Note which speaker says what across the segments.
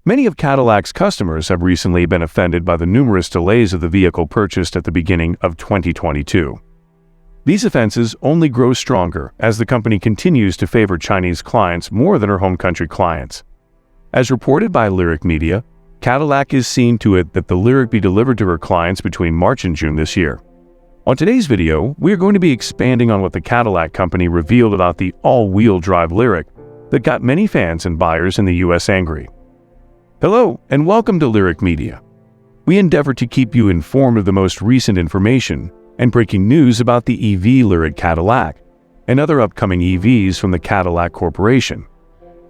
Speaker 1: Many of Cadillac's customers have recently been offended by the numerous delays of the vehicle purchased at the beginning of 2022. These offenses only grow stronger as the company continues to favor Chinese clients more than her home country clients. As reported by Lyriq Media, Cadillac is seeing to it that the Lyriq be delivered to her clients between March and June this year. On today's video, we are going to be expanding on what the Cadillac company revealed about the all-wheel drive Lyriq that got many fans and buyers in the US angry. Hello, and welcome to Lyriq Media. We endeavor to keep you informed of the most recent information and breaking news about the EV Lyriq Cadillac and other upcoming EVs from the Cadillac Corporation.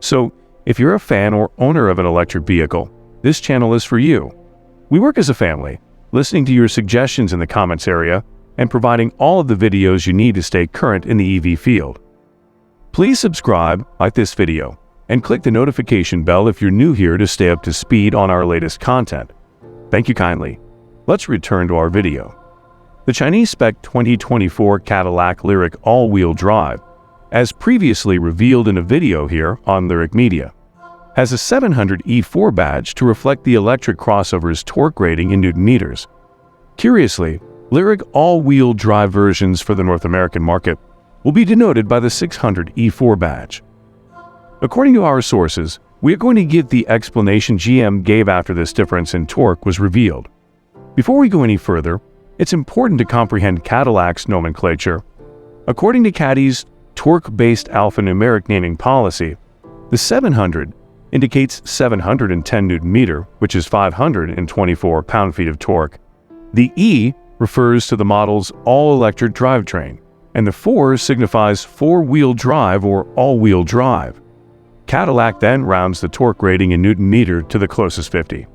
Speaker 1: So, if you're a fan or owner of an electric vehicle, this channel is for you. We work as a family, listening to your suggestions in the comments area and providing all of the videos you need to stay current in the EV field. Please subscribe, like this video, and click the notification bell if you're new here to stay up to speed on our latest content. Thank you kindly. Let's return to our video. The Chinese spec 2024 Cadillac Lyriq all-wheel drive, as previously revealed in a video here on Lyriq Media, has a 700 E4 badge to reflect the electric crossover's torque rating in Newton meters. Curiously, Lyriq all-wheel drive versions for the North American market will be denoted by the 600 E4 badge. According to our sources, we are going to give the explanation GM gave after this difference in torque was revealed. Before we go any further, it's important to comprehend Cadillac's nomenclature. According to Caddy's torque-based alphanumeric naming policy, the 700 indicates 710 Newton-meter, which is 524 pound-feet of torque. The E refers to the model's all-electric drivetrain, and the 4 signifies four-wheel drive or all-wheel drive. Cadillac then rounds the torque rating in Newton-meter to the closest 50.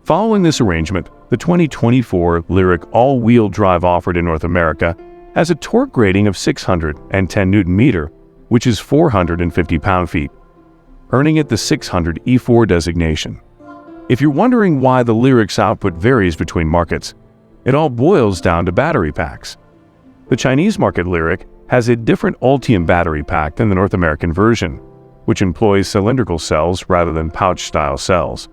Speaker 1: Following this arrangement, the 2024 Lyriq all-wheel drive offered in North America has a torque rating of 610 Newton-meter, which is 450 pound-feet, earning it the 600 E4 designation. If you're wondering why the Lyriq's output varies between markets, it all boils down to battery packs. The Chinese market Lyriq has a different Ultium battery pack than the North American version, which employs cylindrical cells rather than pouch-style cells.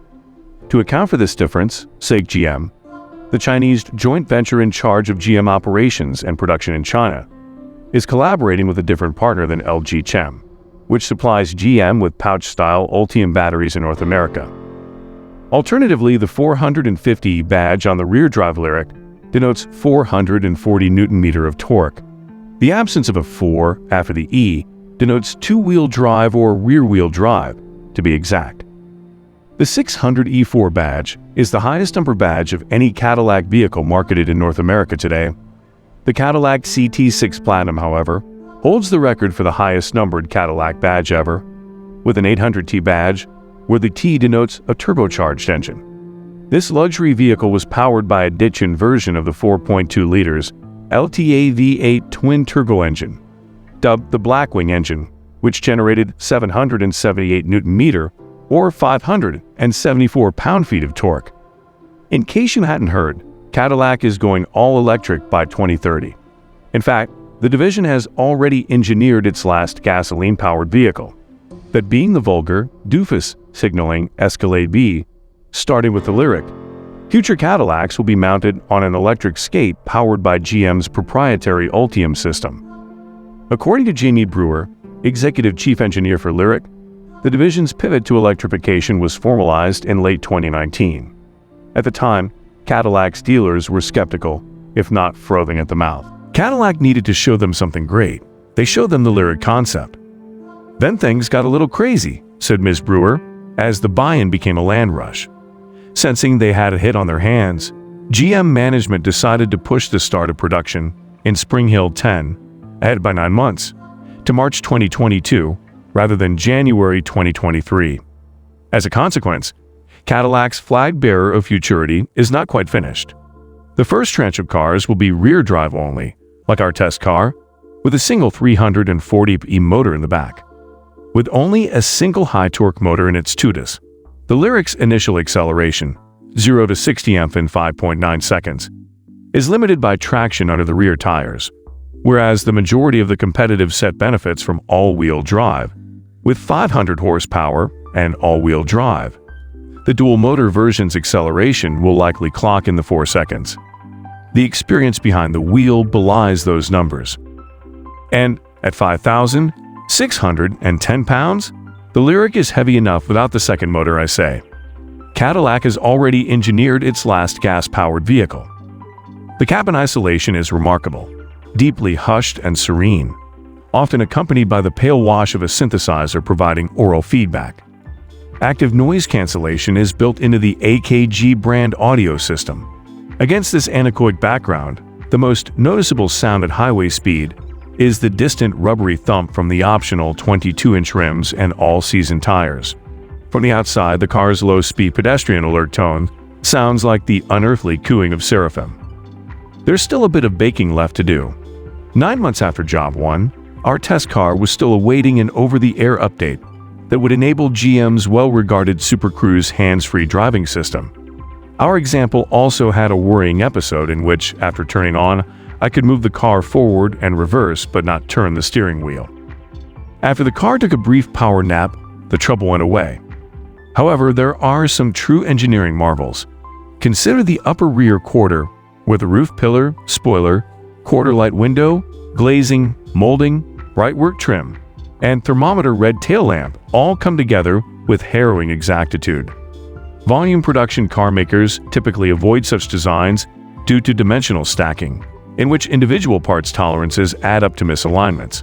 Speaker 1: To account for this difference, SAIC GM, the Chinese joint venture in charge of GM operations and production in China, is collaborating with a different partner than LG Chem, which supplies GM with pouch-style Ultium batteries in North America. Alternatively, the 450 badge on the rear drive Lyriq denotes 440 Newton-meter of torque. The absence of a 4 after the E denotes two-wheel drive or rear-wheel drive, to be exact. The 600 E4 badge is the highest number badge of any Cadillac vehicle marketed in North America today. The Cadillac CT6 Platinum, however, holds the record for the highest numbered Cadillac badge ever, with an 800T badge, where the T denotes a turbocharged engine. This luxury vehicle was powered by a ditch-in version of the 4.2 liters LTA V8 twin-turbo engine, dubbed the Blackwing engine, which generated 778 Newton-meter or 574 pound-feet of torque. In case you hadn't heard, Cadillac is going all-electric by 2030. In fact, the division has already engineered its last gasoline-powered vehicle, that being the vulgar doofus signaling Escalade B, starting with the Lyriq. Future Cadillacs will be mounted on an electric skate powered by GM's proprietary Ultium system. According to Jamie Brewer, Executive Chief Engineer for Lyriq, the division's pivot to electrification was formalized in late 2019. At the time, Cadillac's dealers were skeptical, if not frothing at the mouth. Cadillac needed to show them something great. They showed them the Lyriq concept. Then things got a little crazy, said Ms. Brewer, as the buy-in became a land rush. Sensing they had a hit on their hands, GM management decided to push the start of production in Spring Hill 10 ahead by 9 months, to March 2022 rather than January 2023. As a consequence, Cadillac's flag bearer of futurity is not quite finished. The first tranche of cars will be rear drive only, like our test car, with a single 340E motor in the back. With only a single high-torque motor in its TUDIS, the Lyriq's initial acceleration, 0 to 60 mph in 5.9 seconds, is limited by traction under the rear tires, whereas the majority of the competitive set benefits from all-wheel drive, with 500 horsepower and all-wheel drive, The dual-motor version's acceleration will likely clock in the 4 seconds. The experience behind the wheel belies those numbers. And at 5,610 pounds, the Lyriq is heavy enough without the second motor, I say. Cadillac has already engineered its last gas-powered vehicle. The cabin isolation is remarkable, deeply hushed and serene, often accompanied by the pale wash of a synthesizer providing aural feedback. Active noise cancellation is built into the AKG brand audio system. Against this anechoic background, the most noticeable sound at highway speed is the distant rubbery thump from the optional 22-inch rims and all-season tires. From the outside, the car's low-speed pedestrian alert tone sounds like the unearthly cooing of seraphim. There's still a bit of baking left to do. 9 months after Job 1, our test car was still awaiting an over-the-air update that would enable GM's well-regarded Super Cruise hands-free driving system. Our example also had a worrying episode in which, after turning on, I could move the car forward and reverse but not turn the steering wheel. After the car took a brief power nap, the trouble went away. However, there are some true engineering marvels. Consider the upper rear quarter, where the roof pillar, spoiler, quarter light window, glazing, molding, brightwork trim, and thermometer red tail lamp all come together with harrowing exactitude. Volume production car makers typically avoid such designs due to dimensional stacking, in which individual parts tolerances add up to misalignments.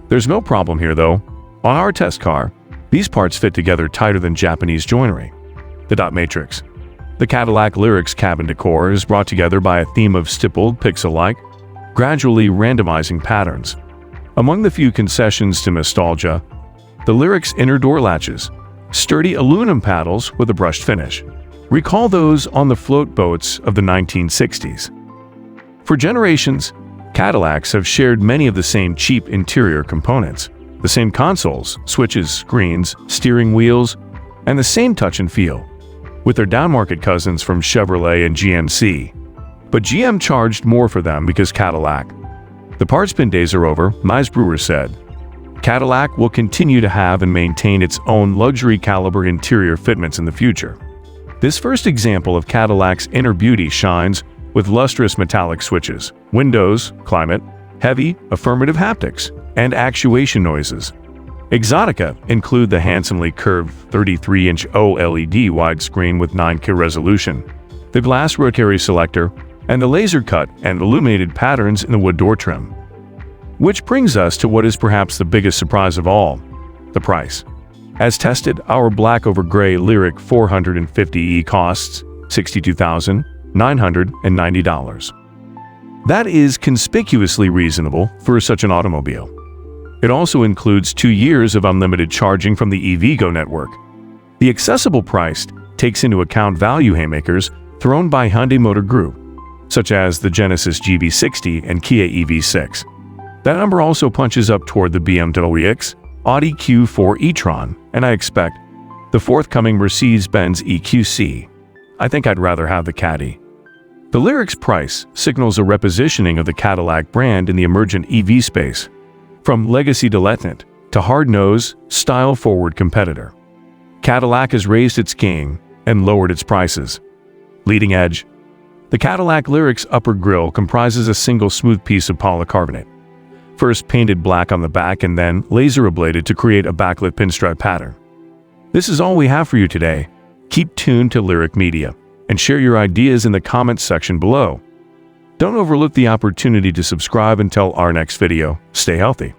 Speaker 1: There's no problem here though. On our test car, these parts fit together tighter than Japanese joinery. The dot matrix. The Cadillac Lyriq's cabin decor is brought together by a theme of stippled, pixel-like, gradually randomizing patterns. Among the few concessions to nostalgia, the Lyriq's inner door latches, sturdy aluminum paddles with a brushed finish, recall those on the float boats of the 1960s. For generations, Cadillacs have shared many of the same cheap interior components, the same consoles, switches, screens, steering wheels, and the same touch and feel, with their downmarket cousins from Chevrolet and GMC. But GM charged more for them because Cadillac. The parts bin days are over, Mize Brewer said. Cadillac will continue to have and maintain its own luxury caliber interior fitments in the future. This first example of Cadillac's inner beauty shines with lustrous metallic switches, windows, climate, heavy, affirmative haptics, and actuation noises. Exotica include the handsomely curved 33-inch OLED widescreen with 9K resolution, the glass rotary selector, and the laser cut and illuminated patterns in the wood door trim. Which brings us to what is perhaps the biggest surprise of all, the price. As tested, our black over gray Lyriq 450e costs $62,990. That is conspicuously reasonable for such an automobile. It also includes 2 years of unlimited charging from the EVgo network. The accessible price takes into account value haymakers thrown by Hyundai Motor Group, such as the Genesis GV60 and Kia EV6. That number also punches up toward the BMW X, Audi Q4 e-tron, and I expect the forthcoming Mercedes-Benz EQC. I think I'd rather have the Caddy. The Lyriq's price signals a repositioning of the Cadillac brand in the emergent EV space, from legacy dilettante to hard-nosed, style-forward competitor. Cadillac has raised its game and lowered its prices. Leading edge. The Cadillac Lyriq's upper grille comprises a single smooth piece of polycarbonate, first painted black on the back and then laser ablated to create a backlit pinstripe pattern. This is all we have for you today. Keep tuned to Lyriq Media and share your ideas in the comments section below. Don't overlook the opportunity to subscribe until our next video. Stay healthy.